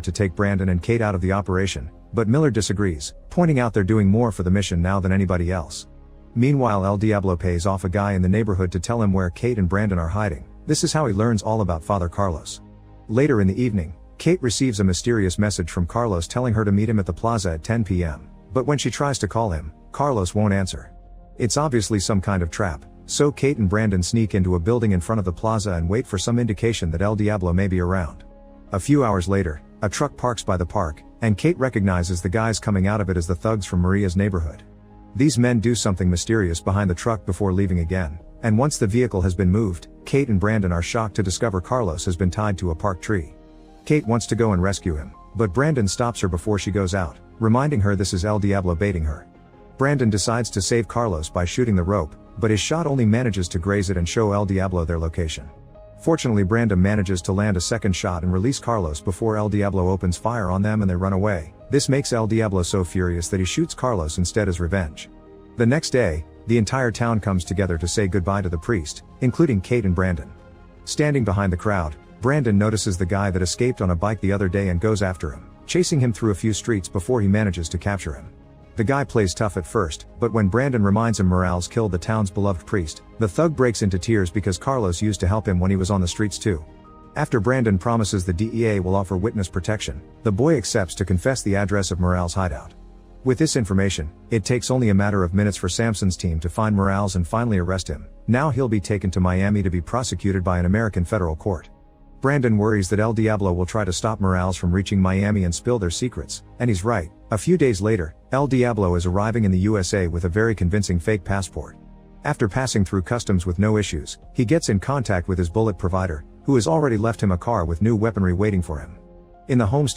to take Brandon and Kate out of the operation, but Miller disagrees, pointing out they're doing more for the mission now than anybody else. Meanwhile, El Diablo pays off a guy in the neighborhood to tell him where Kate and Brandon are hiding. This is how he learns all about Father Carlos. Later in the evening, Kate receives a mysterious message from Carlos telling her to meet him at the plaza at 10 p.m. But when she tries to call him, Carlos won't answer. It's obviously some kind of trap, so Kate and Brandon sneak into a building in front of the plaza and wait for some indication that El Diablo may be around. A few hours later, a truck parks by the park, and Kate recognizes the guys coming out of it as the thugs from Maria's neighborhood. These men do something mysterious behind the truck before leaving again, and once the vehicle has been moved, Kate and Brandon are shocked to discover Carlos has been tied to a park tree. Kate wants to go and rescue him, but Brandon stops her before she goes out, reminding her this is El Diablo baiting her. Brandon decides to save Carlos by shooting the rope, but his shot only manages to graze it and show El Diablo their location. Fortunately, Brandon manages to land a second shot and release Carlos before El Diablo opens fire on them and they run away. This makes El Diablo so furious that he shoots Carlos instead as revenge. The next day, the entire town comes together to say goodbye to the priest, including Kate and Brandon. Standing behind the crowd, Brandon notices the guy that escaped on a bike the other day and goes after him, chasing him through a few streets before he manages to capture him. The guy plays tough at first, but when Brandon reminds him Morales killed the town's beloved priest, the thug breaks into tears because Carlos used to help him when he was on the streets too. After Brandon promises the DEA will offer witness protection, the boy accepts to confess the address of Morales' hideout. With this information, it takes only a matter of minutes for Samson's team to find Morales and finally arrest him. Now he'll be taken to Miami to be prosecuted by an American federal court. Brandon worries that El Diablo will try to stop Morales from reaching Miami and spill their secrets, and he's right. A few days later, El Diablo is arriving in the USA with a very convincing fake passport. After passing through customs with no issues, he gets in contact with his bullet provider, who has already left him a car with new weaponry waiting for him. In the home